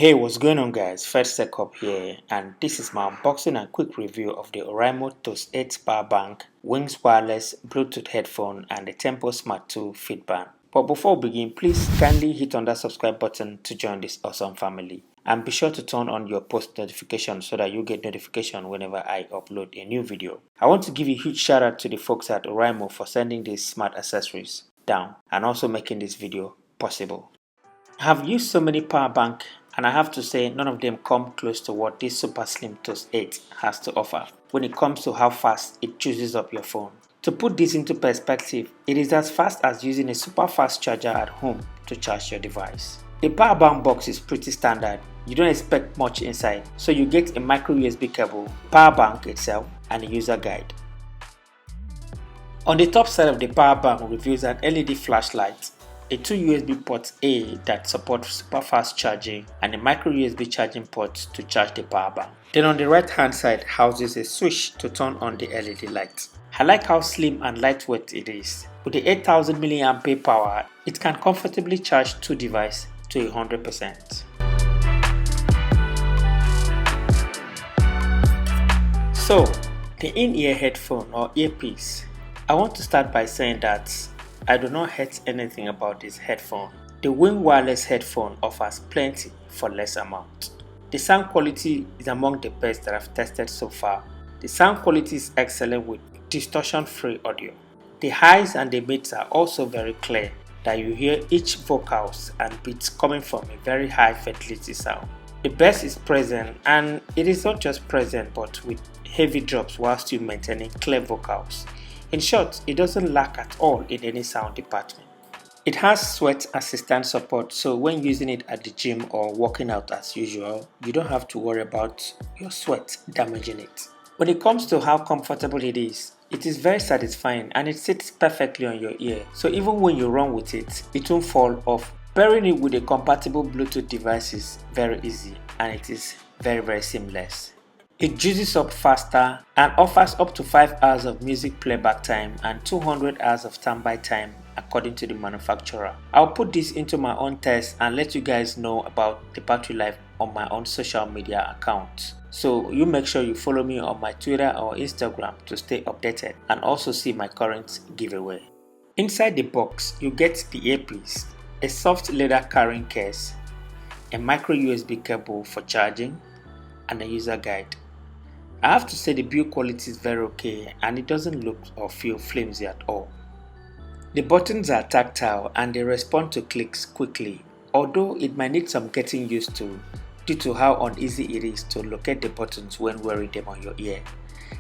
Hey, what's going on guys? First Tech Up here, and this is my unboxing and quick review of the Oraimo Toast 8 Powerbank, Wings Wireless Bluetooth headphone and the Tempo Smart 2 Feedband. But before we begin, please kindly hit on that subscribe button to join this awesome family. And be sure to turn on your post notifications so that you get notification whenever I upload a new video. I want to give a huge shout out to the folks at Oraimo for sending these smart accessories down and also making this video possible. I have used so many power bank and I have to say none of them come close to what this super slim Toast 8 has to offer when it comes to how fast it chooses up your phone. To put this into perspective, it is as fast as using a super fast charger at home to charge your device. The power bank box is pretty standard. You don't expect much inside, so you get a micro USB cable, power bank itself, and a user guide. On the top side of the power bank reveals an LED flashlight, a 2 USB ports A that support super fast charging, and a micro USB charging port to charge the power bank. Then on the right hand side houses a switch to turn on the LED light. I like how slim and lightweight it is. With the 8000 mAh power, it can comfortably charge two devices to 100%. So, the in-ear headphone or earpiece. I want to start by saying that I do not hate anything about this headphone. The Wing Wireless headphone offers plenty for less amount. The sound quality is among the best that I've tested so far. The sound quality is excellent with distortion-free audio. The highs and the mids are also very clear that you hear each vocals and beats coming from a very high fidelity sound. The bass is present, and it is not just present but with heavy drops while still maintaining clear vocals. In short, it doesn't lack at all in any sound department. It has sweat assistance support, so when using it at the gym or working out as usual, you don't have to worry about your sweat damaging it. When it comes to how comfortable it is very satisfying and it sits perfectly on your ear, so even when you run with it, it won't fall off. Pairing it with a compatible Bluetooth device is very easy and it is very seamless. It juices up faster and offers up to 5 hours of music playback time and 200 hours of standby time according to the manufacturer. I'll put this into my own test and let you guys know about the battery life on my own social media accounts. So you make sure you follow me on my Twitter or Instagram to stay updated and also see my current giveaway. Inside the box, you get the earpiece, a soft leather carrying case, a micro USB cable for charging, and a user guide. I have to say the build quality is very okay and it doesn't look or feel flimsy at all. The buttons are tactile and they respond to clicks quickly, although it might need some getting used to due to how uneasy it is to locate the buttons when wearing them on your ear.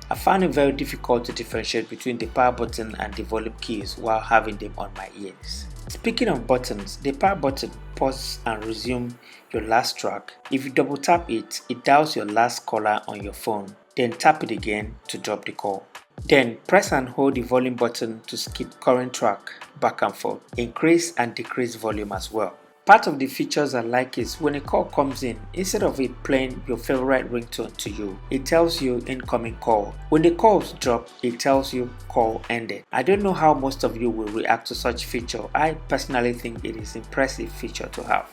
I found it very difficult to differentiate between the power button and the volume keys while having them on my ears. Speaking of buttons, the power button pause and resume your last track. If you double tap it, it dials your last caller on your phone. Then tap it again to drop the call. Then press and hold the volume button to skip current track back and forth. Increase and decrease volume as well. Part of the features I like is when a call comes in, instead of it playing your favorite ringtone to you, it tells you incoming call. When the calls drop, it tells you call ended. I don't know how most of you will react to such feature. I personally think it is an impressive feature to have.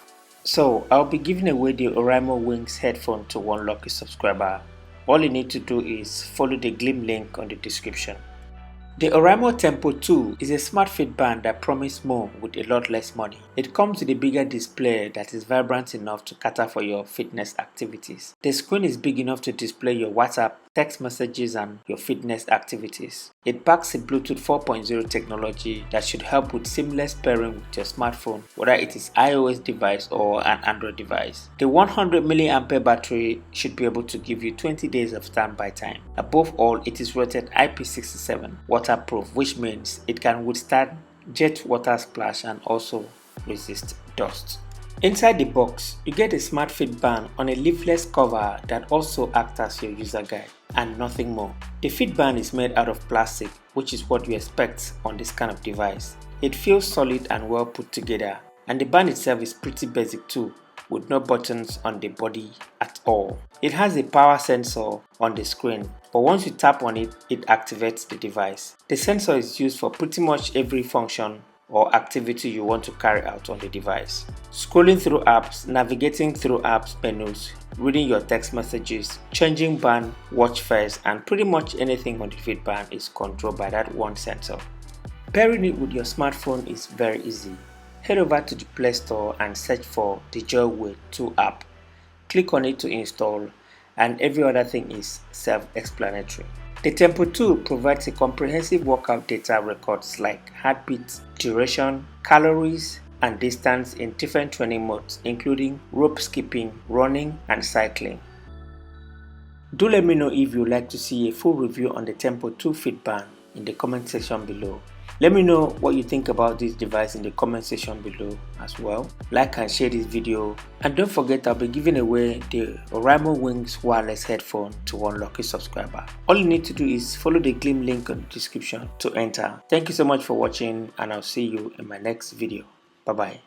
So I'll be giving away the Oraimo Wings headphone to one lucky subscriber. All you need to do is follow the Gleam link on the description. The Oraimo Tempo 2 is a smart fit band that promises more with a lot less money. It comes with a bigger display that is vibrant enough to cater for your fitness activities. The screen is big enough to display your WhatsApp, text messages and your fitness activities. It backs a Bluetooth 4.0 technology that should help with seamless pairing with your smartphone, whether it is iOS device or an Android device. The 100 mAh battery should be able to give you 20 days of standby time. Above all, it is rated IP67 waterproof, which means it can withstand jet water splash and also resist dust. Inside the box, you get a smart fit band on a leafless cover that also acts as your user guide and nothing more. The fit band is made out of plastic, which is what you expect on this kind of device. It feels solid and well put together, and the band itself is pretty basic too, with no buttons on the body at all. It has a power sensor on the screen, but once you tap on it, it activates the device. The sensor is used for pretty much every function or activity you want to carry out on the device. Scrolling through apps, navigating through apps menus, reading your text messages, changing band, watch face, and pretty much anything on the feedband is controlled by that one sensor. Pairing it with your smartphone is very easy. Head over to the Play Store and search for the Joyway 2 app. Click on it to install, and every other thing is self-explanatory. The Tempo 2 provides a comprehensive workout data records like heartbeat, duration, calories, and distance in different training modes including rope skipping, running, and cycling. Do let me know if you'd like to see a full review on the Tempo 2 feedband in the comment section below. Let me know what you think about this device in the comment section below as well. Like and share this video, and don't forget I'll be giving away the Oraimo Wings wireless headphone to one lucky subscriber. All you need to do is follow the Gleam link in the description to enter. Thank you so much for watching, and I'll see you in my next video. Bye bye.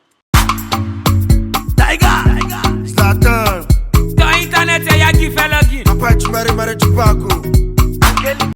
Internet,